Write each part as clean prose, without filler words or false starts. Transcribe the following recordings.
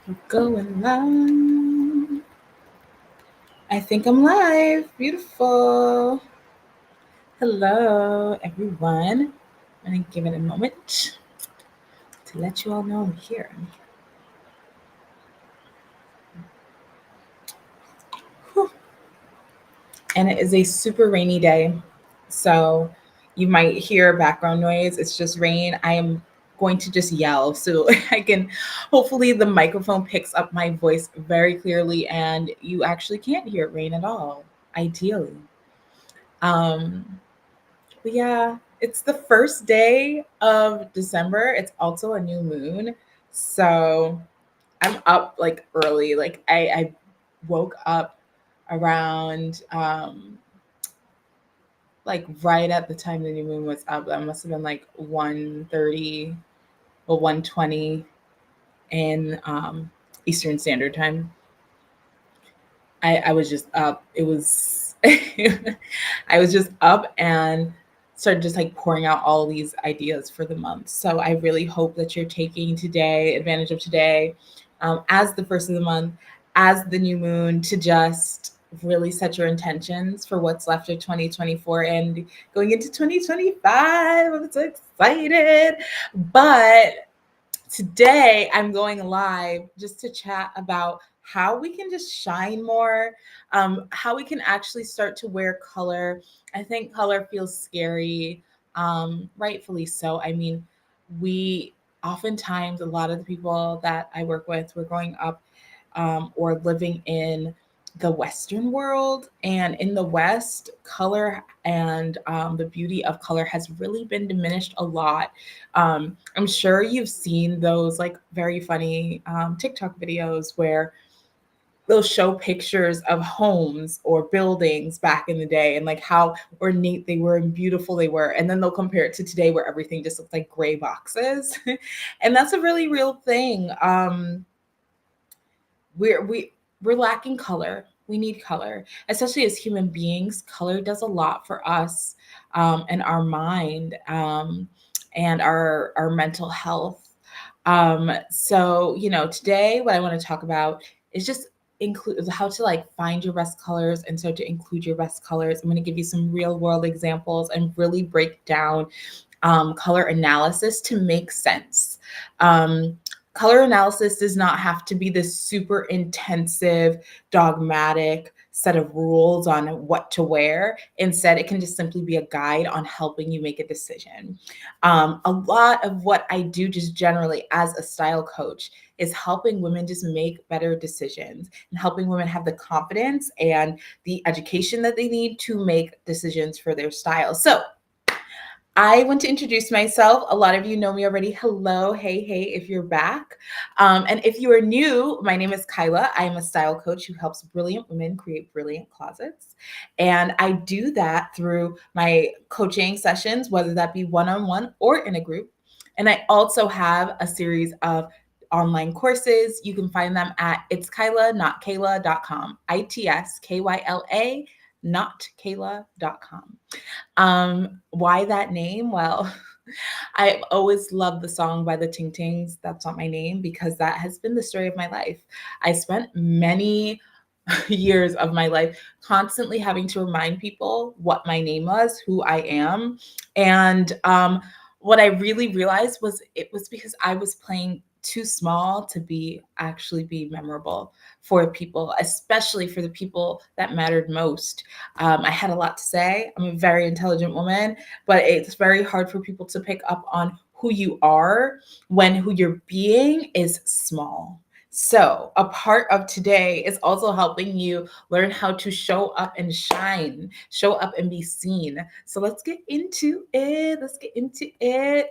We're going live. I think I'm live. Beautiful. Hello, everyone. I'm going to give it a moment to let you all know I'm here. Whew. And it is a super rainy day. So you might hear background noise. It's just rain. I am going to just yell so I can hopefully the microphone picks up my voice very clearly and you actually can't hear it rain at all, ideally. Um, But yeah, it's the first day of December. It's also a new moon. So I'm up like early. I woke up around like right at the time the new moon was up. That must have been like 1:30 or 1:20 in Eastern Standard Time. I was just up. It was I was just up and started just like pouring out all these ideas for the month. So I really hope that you're taking today advantage of today as the first of the month, as the new moon, to just really set your intentions for what's left of 2024 and going into 2025. I'm so excited. But today I'm going live just to chat about how we can just shine more, how we can actually start to wear color. I think color feels scary, rightfully so. I mean, we oftentimes, a lot of the people that I work with, we're growing up or living in the Western world. And in the West, color and the beauty of color has really been diminished a lot. I'm sure you've seen those like very funny TikTok videos where they'll show pictures of homes or buildings back in the day and like how ornate they were and beautiful they were. And then they'll compare it to today where everything just looks like gray boxes. And that's a really real thing. We're lacking color. We need color, especially as human beings. Color does a lot for us and our mind and our mental health. So today what I want to talk about is just include how to like find your best colors and so to include your best colors. I'm going to give you some real world examples and really break down color analysis to make sense. Um, Color analysis does not have to be this super intensive, dogmatic set of rules on what to wear. Instead, it can just simply be a guide on helping you make a decision. A lot of what I do just generally as a style coach is helping women just make better decisions and helping women have the confidence and the education that they need to make decisions for their style. So I want to introduce myself. A lot of you know me already. Hello, hey, if you're back. And if you are new, my name is Kyla. I am a style coach who helps brilliant women create brilliant closets. And I do that through my coaching sessions, whether that be one-on-one or in a group. And I also have a series of online courses. You can find them at it'skyla.com. ITSKYLA, notkayla.com. Why that name? Well, I've always loved the song by the Ting Tings, That's Not My Name, because that has been the story of my life. I spent many years of my life constantly having to remind people what my name was, who I am. And what I really realized was it was because I was playing too small to be memorable for people, especially for the people that mattered most. I had a lot to say. I'm a very intelligent woman, but it's very hard for people to pick up on who you are when who you're being is small. So, a part of today is also helping you learn how to show up and shine, show up and be seen. So, let's get into it.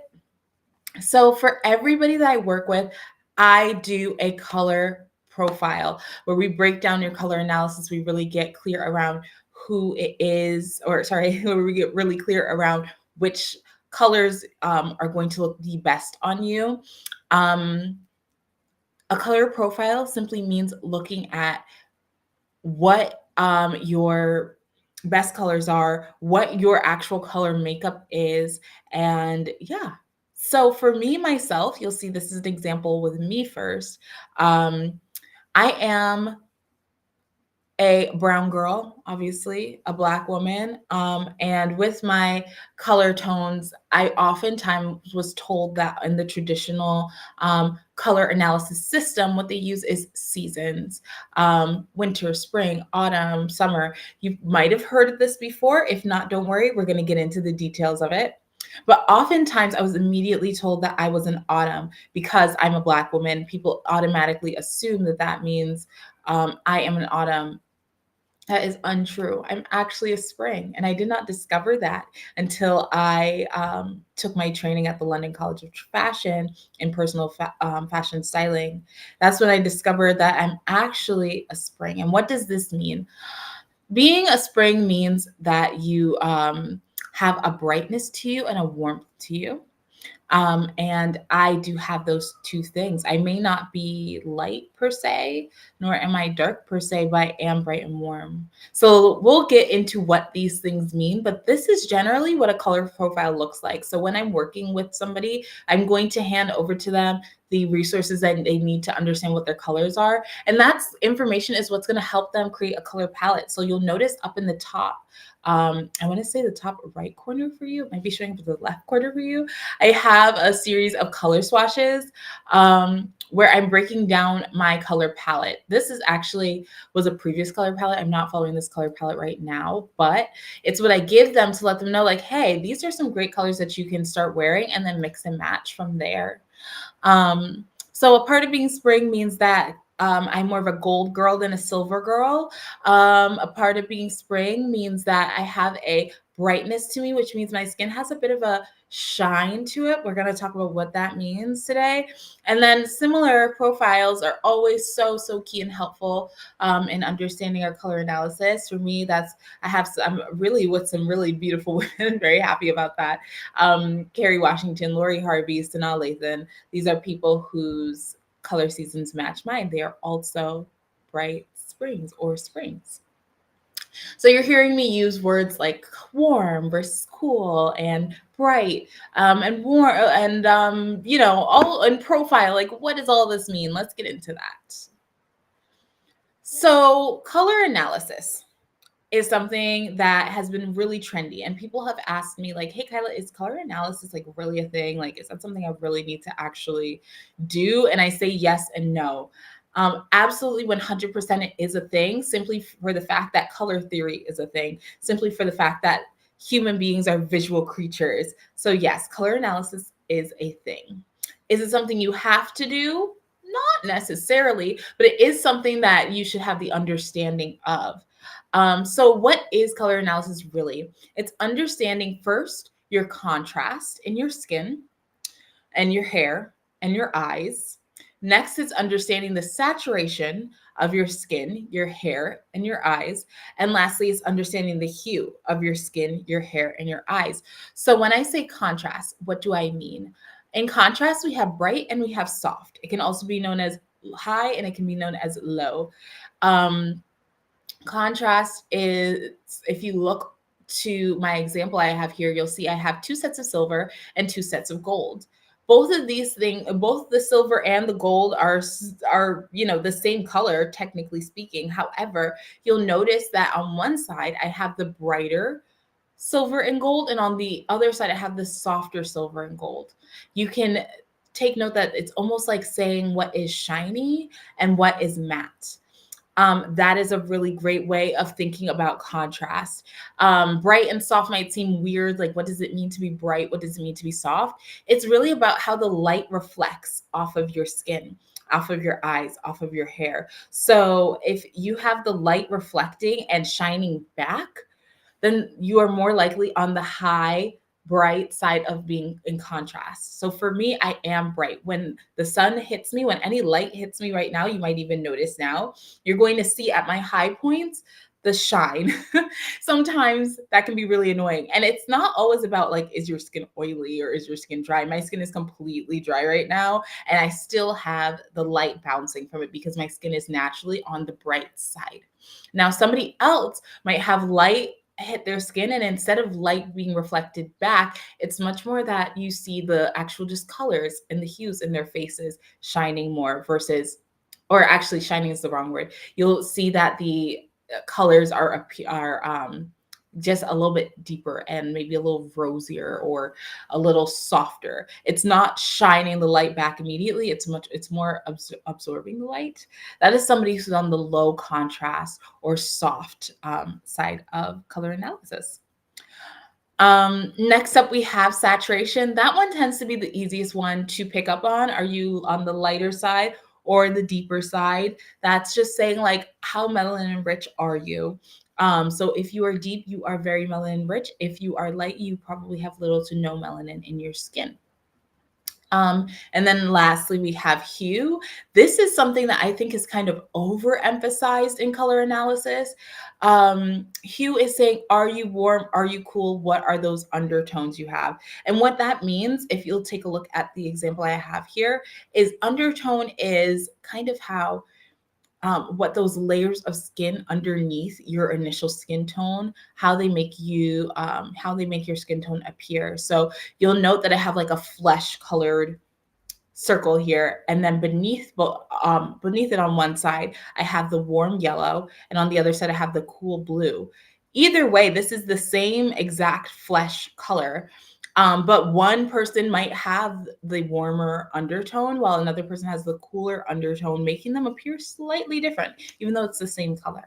So, for everybody that I work with, I do a color profile where we break down your color analysis. We really get clear around who it is, or sorry, where we get really clear around which colors are going to look the best on you. Um, a color profile simply means looking at what your best colors are, what your actual color makeup is, and yeah, So for me, myself, you'll see this is an example with me first. Um, I am a brown girl, obviously, a Black woman. And with my color tones, I oftentimes was told that in the traditional color analysis system, what they use is seasons, winter, spring, autumn, summer. You might have heard of this before. If not, don't worry, we're going to get into the details of it. But oftentimes I was immediately told that I was an autumn because I'm a Black woman. People automatically assume that that means I am an autumn. That is untrue. I'm actually a spring, and I did not discover that until I took my training at the London College of Fashion in personal fashion styling. That's when I discovered that I'm actually a spring. And what does this mean? Being a spring means that you have a brightness to you and a warmth to you. And I do have those two things. I may not be light per se, nor am I dark per se, but I am bright and warm. So we'll get into what these things mean, but this is generally what a color profile looks like. So when I'm working with somebody, I'm going to hand over to them the resources that they need to understand what their colors are. And that's information is what's going to help them create a color palette. So you'll notice up in the top, I want to say the top right corner for you, it might be showing up the left corner for you. I have a series of color swatches where I'm breaking down my color palette. This is actually was a previous color palette. I'm not following this color palette right now, but it's what I give them to let them know like, hey, these are some great colors that you can start wearing and then mix and match from there. So a part of being spring means that I'm more of a gold girl than a silver girl. A part of being spring means that I have a brightness to me, which means my skin has a bit of a shine to it. We're going to talk about what that means today. And then similar profiles are always so key and helpful in understanding our color analysis. For me, I'm really with some really beautiful women, very happy about that. Kerry Washington, Lori Harvey, Sanaa Lathan. These are people whose color seasons match mine. They are also bright springs or springs. So you're hearing me use words like warm versus cool and bright and warm and all in profile. Like, what does all this mean? Let's get into that. So color analysis is something that has been really trendy, and people have asked me like, hey Kyla, is color analysis like really a thing? Like, is that something I really need to actually do? And I say yes and no. Absolutely 100% it is a thing, simply for the fact that color theory is a thing, simply for the fact that human beings are visual creatures. So yes, color analysis is a thing. Is it something you have to do? Not necessarily, but it is something that you should have the understanding of. So what is color analysis really? It's understanding first your contrast in your skin and your hair and your eyes. Next, it's understanding the saturation of your skin, your hair, and your eyes. And lastly, it's understanding the hue of your skin, your hair, and your eyes. So when I say contrast, what do I mean? In contrast, we have bright and we have soft. It can also be known as high and it can be known as low. Contrast is, if you look to my example I have here, you'll see I have two sets of silver and two sets of gold. Both of these things, both the silver and the gold are the same color, technically speaking. However, you'll notice that on one side I have the brighter silver and gold, and on the other side I have the softer silver and gold. You can take note that it's almost like saying what is shiny and what is matte. That is a really great way of thinking about contrast. Bright and soft might seem weird. Like, what does it mean to be bright? What does it mean to be soft? It's really about how the light reflects off of your skin, off of your eyes, off of your hair. So if you have the light reflecting and shining back, then you are more likely on the high, bright side of being in contrast. So for me, I am bright. When the sun hits me, when any light hits me right now, you might even notice now, you're going to see at my high points the shine. Sometimes that can be really annoying. And it's not always about like, is your skin oily or is your skin dry? My skin is completely dry right now, and I still have the light bouncing from it because my skin is naturally on the bright side. Now, somebody else might have light hit their skin, and instead of light being reflected back, it's much more that you see the actual just colors and the hues in their faces shining more versus, or actually shining is the wrong word. You'll see that the colors are just a little bit deeper and maybe a little rosier or a little softer. It's not shining the light back immediately. It's more absorbing the light. That is somebody who's on the low contrast or soft side of color analysis. Next up, we have saturation. That one tends to be the easiest one to pick up on. Are you on the lighter side or the deeper side? That's just saying, like, how melanin rich are you? So if you are deep, you are very melanin rich. If you are light, you probably have little to no melanin in your skin. And then lastly, we have hue. This is something that I think is kind of overemphasized in color analysis. Hue is saying, are you warm? Are you cool? What are those undertones you have? And what that means, if you'll take a look at the example I have here, is undertone is kind of how what those layers of skin underneath your initial skin tone, how they make your skin tone appear. So you'll note that I have like a flesh colored circle here, and then beneath it on one side I have the warm yellow, and on the other side I have the cool blue. Either way, this is the same exact flesh color, but one person might have the warmer undertone while another person has the cooler undertone, making them appear slightly different even though it's the same color.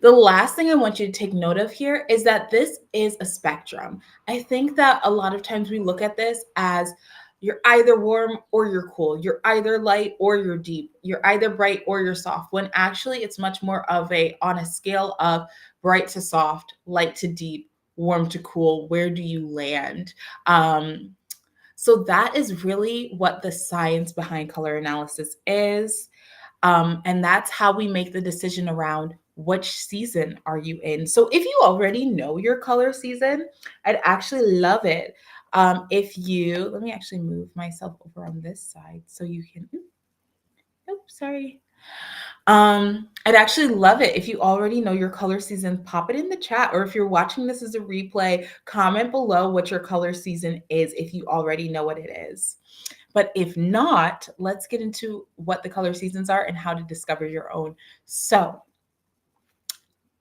The last thing I want you to take note of here is that this is a spectrum. I think that a lot of times we look at this as you're either warm or you're cool. You're either light or you're deep. You're either bright or you're soft. When actually it's much more of on a scale of bright to soft, light to deep, warm to cool. Where do you land? So that is really what the science behind color analysis is. And that's how we make the decision around which season are you in. So if you already know your color season, I'd actually love it if you, let me actually move myself over on this side so you can, sorry. I'd actually love it if you already know your color season, pop it in the chat, or if you're watching this as a replay, comment below what your color season is if you already know what it is. But if not, let's get into what the color seasons are and how to discover your own. So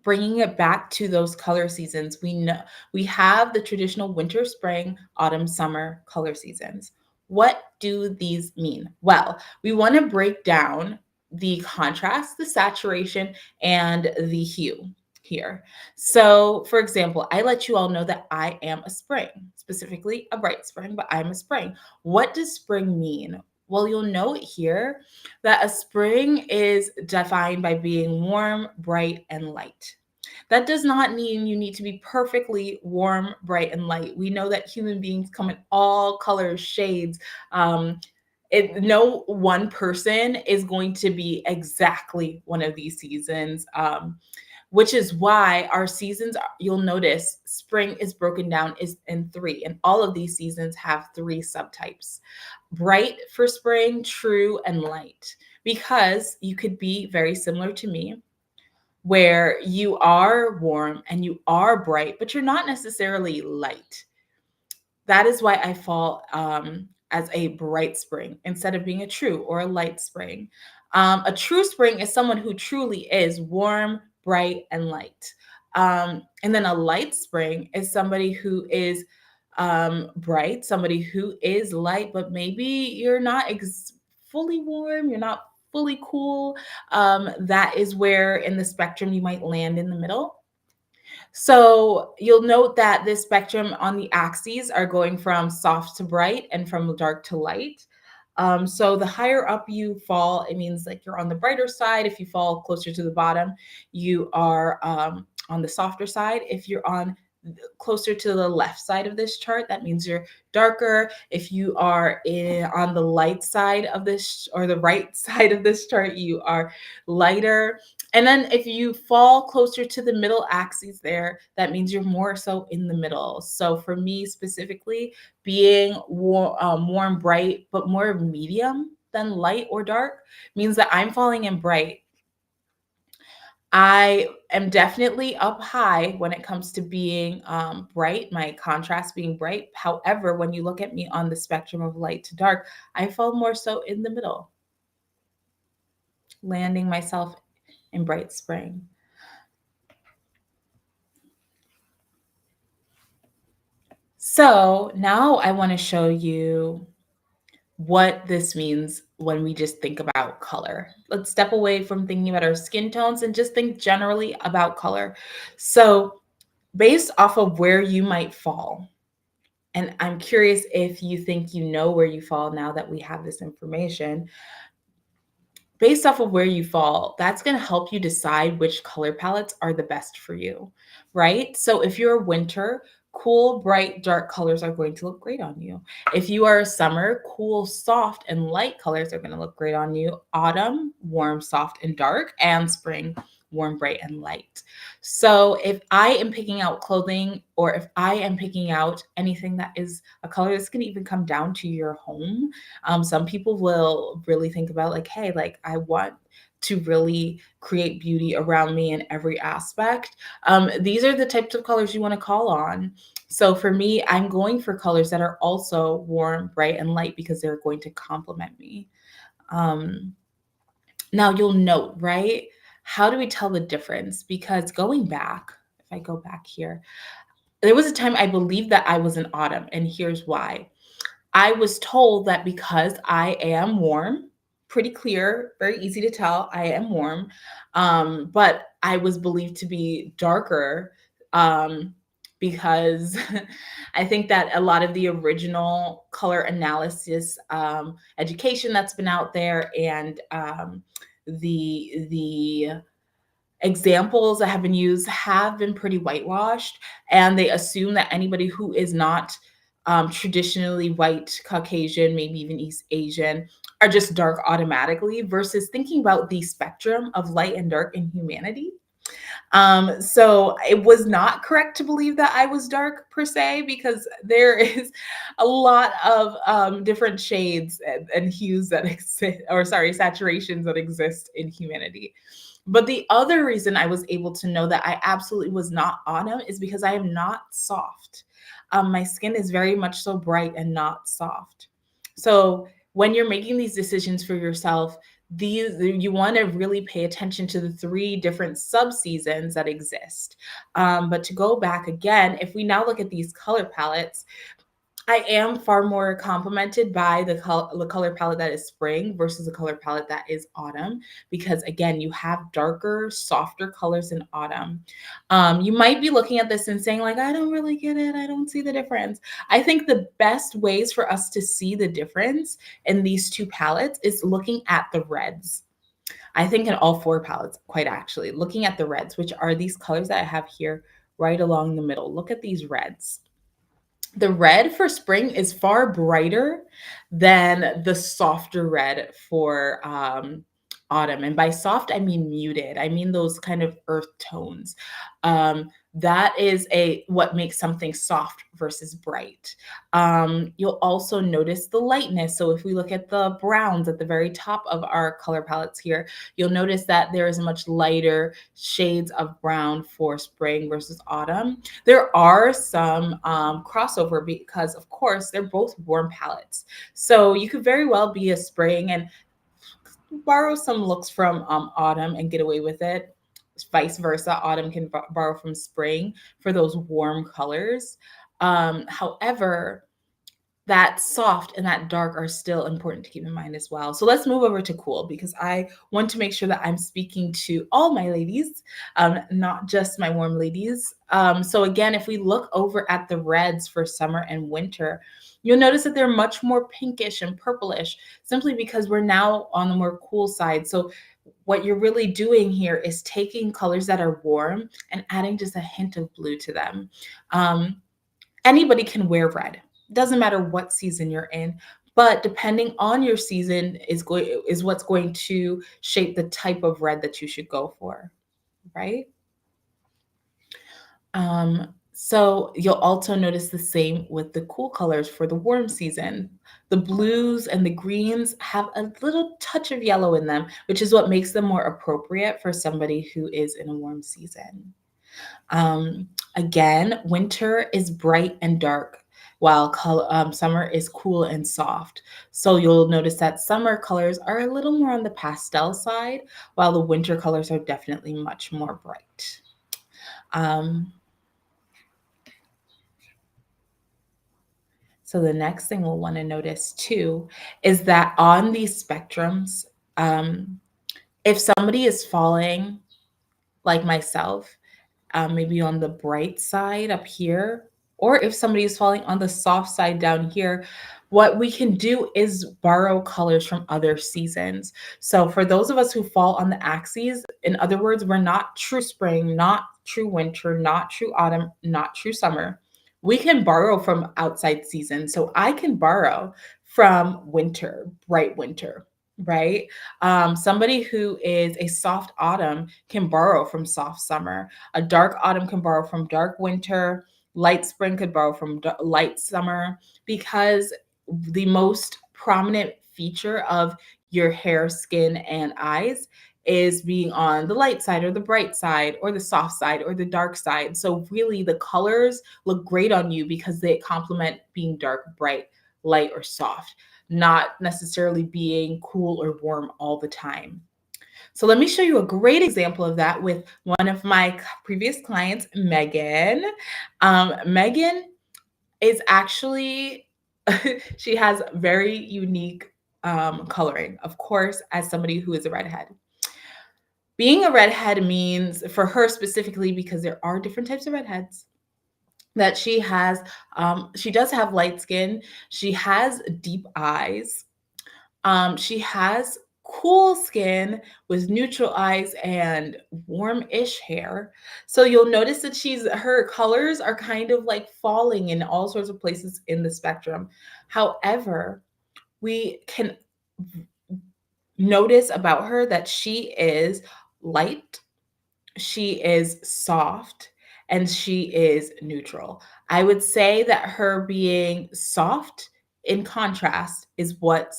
bringing it back to those color seasons, we know we have the traditional winter, spring, autumn, summer color seasons. What do these mean? Well, we want to break down the contrast, the saturation, and the hue here. So, for example, I let you all know that I am a spring, specifically a bright spring, but I'm a spring. What does spring mean? Well, you'll note here that a spring is defined by being warm, bright, and light. That does not mean you need to be perfectly warm, bright, and light. We know that human beings come in all colors, shades. No one person is going to be exactly one of these seasons. Which is why our seasons, you'll notice spring is broken down is in three, and all of these seasons have three subtypes: bright for spring, true, and light. Because you could be very similar to me, where you are warm and you are bright, but you're not necessarily light. That is why I fall as a bright spring instead of being a true or a light spring. A true spring is someone who truly is warm, bright, and light. And then a light spring is somebody who is bright, somebody who is light, but maybe you're not fully warm, you're not fully cool. That is where in the spectrum you might land in the middle. So you'll note that this spectrum on the axes are going from soft to bright and from dark to light. So the higher up you fall, it means like you're on the brighter side. If you fall closer to the bottom, you are on the softer side. If you're on closer to the left side of this chart, that means you're darker. If you are on the light side of this or the right side of this chart, you are lighter. And then if you fall closer to the middle axis there, that means you're more so in the middle. So for me specifically, being warm, bright, but more medium than light or dark means that I'm falling in bright. I am definitely up high when it comes to being bright, my contrast being bright. However, when you look at me on the spectrum of light to dark, I fall more so in the middle, landing myself in bright spring. So now I want to show you what this means when we just think about color. Let's step away from thinking about our skin tones and just think generally about color. So, based off of where you might fall, and I'm curious if you think you know where you fall now that we have this information. Based off of where you fall, that's going to help you decide which color palettes are the best for you, right? So if you're a winter, cool, bright, dark colors are going to look great on you. If you are a summer, cool, soft, and light colors are going to look great on you. Autumn, warm, soft, and dark, and spring, warm, bright, and light. So if I am picking out clothing, or if I am picking out anything that is a color that's going to even come down to your home, some people will really think about like, hey, like I want to really create beauty around me in every aspect. These are the types of colors you want to call on. So for me, I'm going for colors that are also warm, bright, and light because they're going to complement me. Um, Now you'll note, right? How do we tell the difference? Because going back, if I go back here, there was a time I believed that I was an autumn, and here's why. I was told that because I am warm, pretty clear, very easy to tell, I am warm, but I was believed to be darker um, because I think that a lot of the original color analysis education that's been out there and the examples that have been used have been pretty whitewashed, and they assume that anybody who is not traditionally white, Caucasian, maybe even East Asian, are just dark automatically, versus thinking about the spectrum of light and dark in humanity. So it was not correct to believe that I was dark per se, because there is a lot of different shades and hues that exist, or sorry, saturations that exist in humanity. But the other reason I was able to know that I absolutely was not autumn is because I am not soft. My skin is very much so bright and not soft. So when you're making these decisions for yourself, these you want to really pay attention to the three different subseasons that exist. But to go back again, if we now look at these color palettes, I am far more complimented by the color palette that is spring versus the color palette that is autumn, because again, you have darker, softer colors in autumn. You might be looking at this and saying, like, I don't really get it. I don't see the difference. I think the best ways for us to see the difference in these two palettes is looking at the reds. I think in all four palettes, quite actually, looking at the reds, which are these colors that I have here right along the middle. Look at these reds. The red for spring is far brighter than the softer red for autumn. And by soft, I mean muted. I mean those kind of earth tones. That is a what makes something soft versus bright. You'll also notice the lightness. So if we look at the browns at the very top of our color palettes here, you'll notice that there is much lighter shades of brown for spring versus autumn. There are some crossover because, of course, they're both warm palettes. So you could very well be a spring and borrow some looks from autumn and get away with it. Vice versa, autumn can borrow from spring for those warm colors. However, that soft and that dark are still important to keep in mind as well. So let's move over to cool, because I want to make sure that I'm speaking to all my ladies, not just my warm ladies. So again, if we look over at the reds for summer and winter, you'll notice that they're much more pinkish and purplish, simply because we're now on the more cool side. So what you're really doing here is taking colors that are warm and adding just a hint of blue to them. Anybody can wear red. Doesn't matter what season you're in, but depending on your season is what's going to shape the type of red that you should go for, right? So you'll also notice the same with the cool colors for the warm season. The blues and the greens have a little touch of yellow in them, which is what makes them more appropriate for somebody who is in a warm season. Um, Again, winter is bright and dark, while summer is cool and soft. So you'll notice that summer colors are a little more on the pastel side, while the winter colors are definitely much more bright. Um, so the next thing we'll want to notice too is that on these spectrums, um, if somebody is falling like myself, maybe on the bright side up here, or if somebody is falling on the soft side down here, what we can do is borrow colors from other seasons. So for those of us who fall on the axes, in other words, we're not true spring, not true winter, not true autumn, not true summer. We can borrow from outside seasons. So I can borrow from winter, bright winter, right? Somebody who is a soft autumn can borrow from soft summer. A dark autumn can borrow from dark winter. Light spring could borrow from light summer, because the most prominent feature of your hair, skin, and eyes is being on the light side or the bright side or the soft side or the dark side. So really the colors look great on you because they complement being dark, bright, light, or soft, not necessarily being cool or warm all the time. So let me show you a great example of that with one of my previous clients, Megan. Megan is actually, she has very unique coloring, of course, as somebody who is a redhead. Being a redhead means, for her specifically, because there are different types of redheads, that she does have light skin, she has deep eyes, she has cool skin with neutral eyes and warm-ish hair. So you'll notice that her colors are kind of like falling in all sorts of places in the spectrum. However, we can notice about her that she is light, she is soft, and she is neutral. I would say that her being soft, in contrast, is what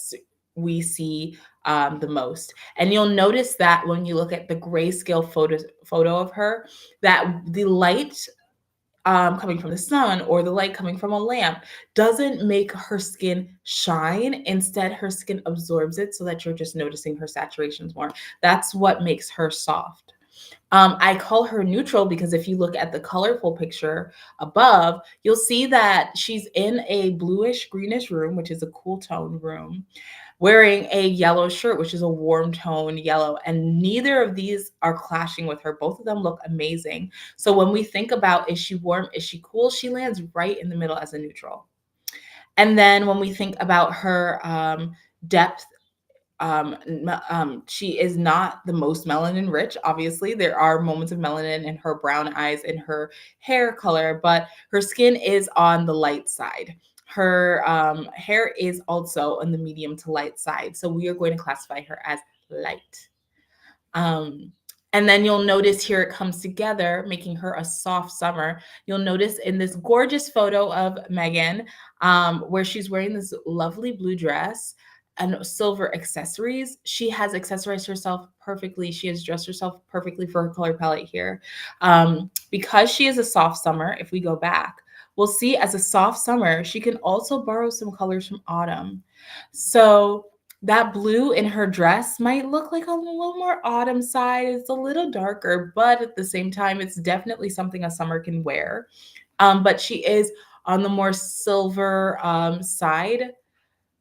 we see the most. And you'll notice that when you look at the grayscale photo of her, that the light coming from the sun or the light coming from a lamp doesn't make her skin shine. Instead, her skin absorbs it so that you're just noticing her saturations more. That's what makes her soft. I call her neutral because if you look at the colorful picture above, you'll see that she's in a bluish greenish room, which is a cool tone room, wearing a yellow shirt, which is a warm tone yellow. And neither of these are clashing with her. Both of them look amazing. So when we think about, is she warm, is she cool, she lands right in the middle as a neutral. And then when we think about her depth, she is not the most melanin rich. Obviously, there are moments of melanin in her brown eyes and her hair color, but her skin is on the light side. Her hair is also on the medium to light side. So we are going to classify her as light. Um, and then you'll notice here it comes together, making her a soft summer. You'll notice in this gorgeous photo of Megan, where she's wearing this lovely blue dress and silver accessories. She has accessorized herself perfectly. She has dressed herself perfectly for her color palette here. Because she is a soft summer, if we go back, we'll see as a soft summer, she can also borrow some colors from autumn. So that blue in her dress might look like a little more autumn side. It's a little darker, but at the same time, it's definitely something a summer can wear. But she is on the more silver side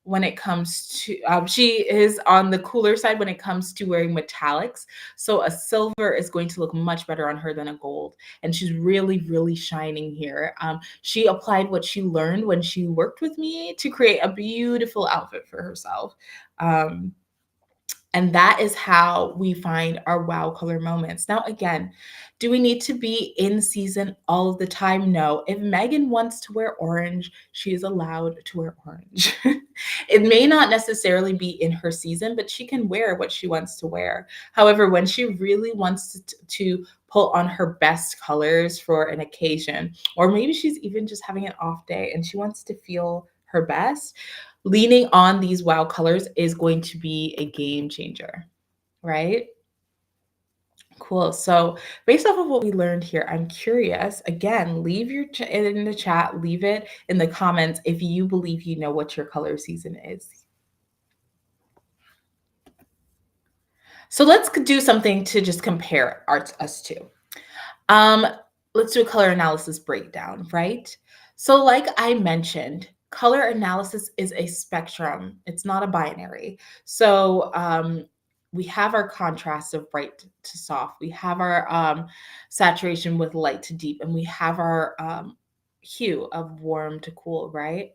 when it comes to, she is on the cooler side when it comes to wearing metallics. So a silver is going to look much better on her than a gold. And she's really, really shining here. She applied what she learned when she worked with me to create a beautiful outfit for herself. Um, And that is how we find our wow color moments. Now, again, do we need to be in season all of the time? No. If Megan wants to wear orange, she is allowed to wear orange. It may not necessarily be in her season, but she can wear what she wants to wear. However, when she really wants to pull on her best colors for an occasion, or maybe she's even just having an off day and she wants to feel her best, leaning on these wow colors is going to be a game changer, right? Cool. So, based off of what we learned here, I'm curious. Again, leave your in the chat, leave it in the comments if you believe you know what your color season is. So, let's do something to just compare us to. Um, let's do a color analysis breakdown, right? So, like I mentioned, color analysis is a spectrum, it's not a binary. So, we have our contrast of bright to soft, we have our saturation with light to deep, and we have our hue of warm to cool, right?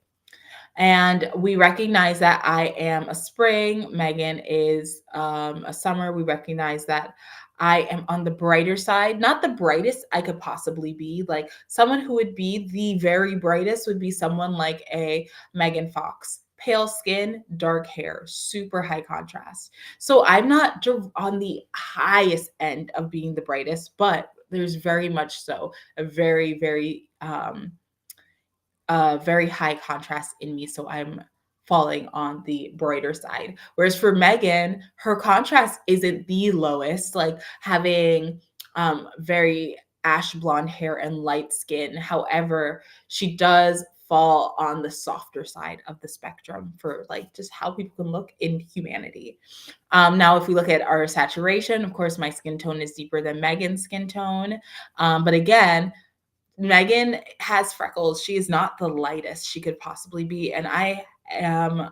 And we recognize that I am a spring, Megan is a summer. We recognize that I am on the brighter side, not the brightest I could possibly be. Like someone who would be the very brightest would be someone like a Megan Fox. Pale skin, dark hair, super high contrast. So I'm not on the highest end of being the brightest, but there's very much so a very high contrast in me. So I'm falling on the brighter side. Whereas for Megan, her contrast isn't the lowest, like having very ash blonde hair and light skin. However, she does fall on the softer side of the spectrum for like just how people can look in humanity. Now, if we look at our saturation, of course, my skin tone is deeper than Megan's skin tone. But again, Megan has freckles. She is not the lightest she could possibly be, and I am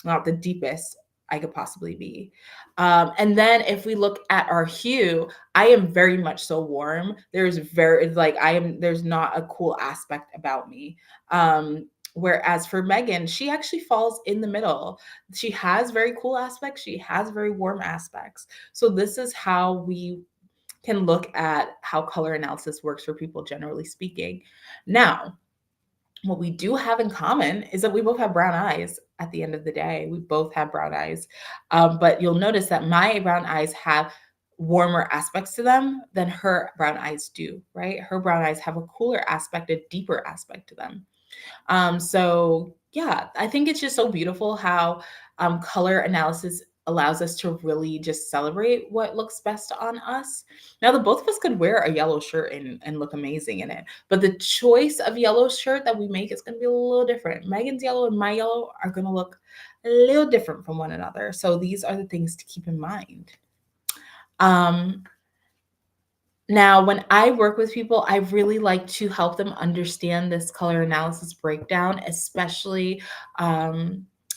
not the deepest I could possibly be. And then if we look at our hue, I am very much so warm. There's very like I am. There's not a cool aspect about me. Whereas for Megan, she actually falls in the middle. She has very cool aspects. She has very warm aspects. So this is how we can look at how color analysis works for people, generally speaking. Now, what we do have in common is that we both have brown eyes at the end of the day. We both have brown eyes. But you'll notice that my brown eyes have warmer aspects to them than her brown eyes do, right? Her brown eyes have a cooler aspect, a deeper aspect to them. So yeah, I think it's just so beautiful how color analysis allows us to really just celebrate what looks best on us. Now, the both of us could wear a yellow shirt and look amazing in it, but the choice of yellow shirt that we make is going to be a little different. Megan's yellow and my yellow are going to look a little different from one another. So these are the things to keep in mind. Now, when I work with people, I really like to help them understand this color analysis breakdown, especially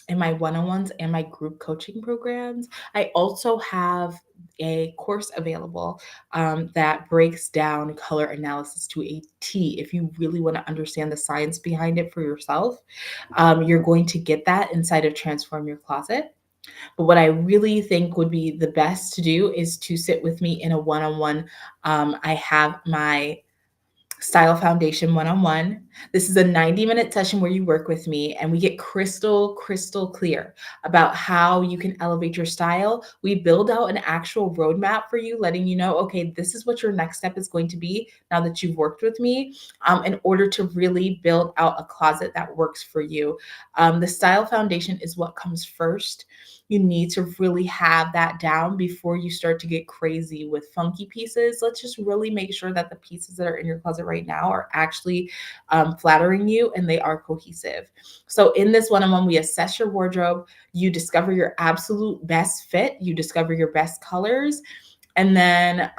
in my one-on-ones and my group coaching programs. I also have a course available that breaks down color analysis to a T. If you really want to understand the science behind it for yourself, you're going to get that inside of Transform Your Closet. But what I really think would be the best to do is to sit with me in a one-on-one. I have my Style Foundation one-on-one. This is a 90-minute session where you work with me and we get crystal clear about how you can elevate your style. We build out an actual roadmap for you, letting you know, okay, this is what your next step is going to be now that you've worked with me, in order to really build out a closet that works for you. The Style Foundation is what comes first. You need to really have that down before you start to get crazy with funky pieces. Let's just really make sure that the pieces that are in your closet right now are actually flattering you and they are cohesive. So in this one-on-one, we assess your wardrobe, you discover your absolute best fit, you discover your best colors, and then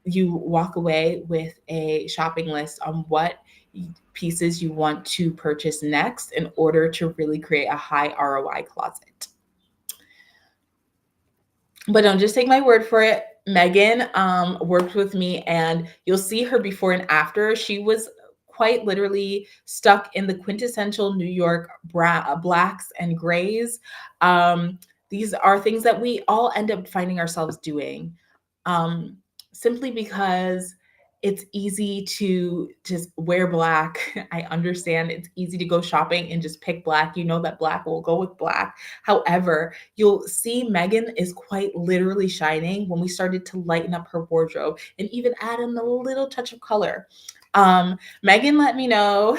you walk away with a shopping list on what pieces you want to purchase next in order to really create a high ROI closet. But don't just take my word for it. Megan worked with me and you'll see her before and after. She was quite literally stuck in the quintessential New York blacks and grays. These are things that we all end up finding ourselves doing, um, simply because it's easy to just wear black. I understand it's easy to go shopping and just pick black. You know that black will go with black. However, you'll see Megan is quite literally shining when we started to lighten up her wardrobe and even add in a little touch of color. Megan let me know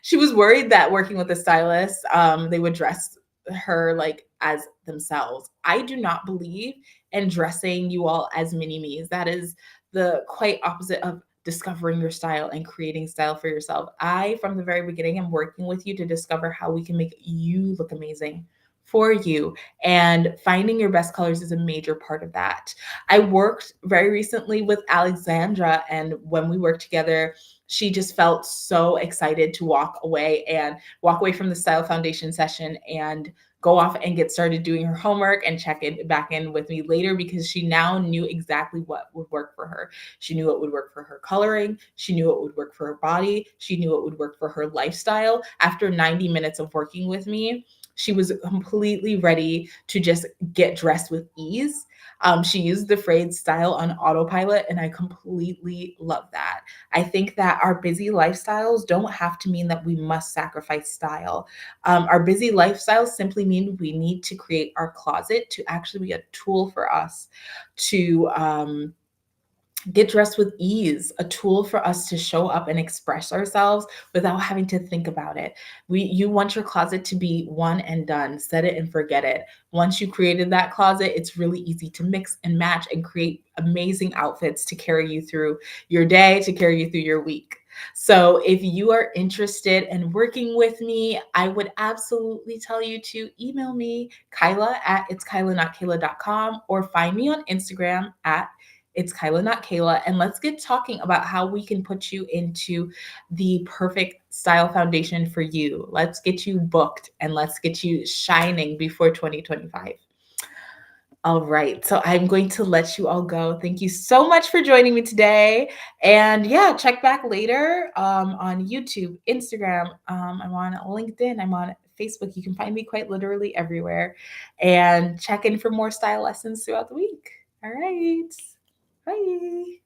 she was worried that working with a stylist, they would dress her like as themselves. I do not believe in dressing you all as mini me's. That is the quite opposite of discovering your style and creating style for yourself. I, from the very beginning, am working with you to discover how we can make you look amazing for you. And finding your best colors is a major part of that. I worked very recently with Alexandra, and when we worked together, she just felt so excited to walk away from the style foundation session and go off and get started doing her homework and check it back in with me later, because she now knew exactly what would work for her. She knew what would work for her coloring. She knew what would work for her body. She knew what would work for her lifestyle. After 90 minutes of working with me, she was completely ready to just get dressed with ease. She used the phrase style on autopilot, and I completely love that. I think that our busy lifestyles don't have to mean that we must sacrifice style. Our busy lifestyles simply mean we need to create our closet to actually be a tool for us to get dressed with ease, a tool for us to show up and express ourselves without having to think about it. You want your closet to be one and done, set it and forget it. Once you created that closet, it's really easy to mix and match and create amazing outfits to carry you through your day, to carry you through your week. So if you are interested in working with me, I would absolutely tell you to email me, Kyla at itskylanotKayla.com, or find me on Instagram at it's Kyla, not Kayla. And let's get talking about how we can put you into the perfect style foundation for you. Let's get you booked and let's get you shining before 2025. All right. So I'm going to let you all go. Thank you so much for joining me today. And yeah, check back later on YouTube, Instagram. I'm on LinkedIn. I'm on Facebook. You can find me quite literally everywhere. And check in for more style lessons throughout the week. All right. Bye.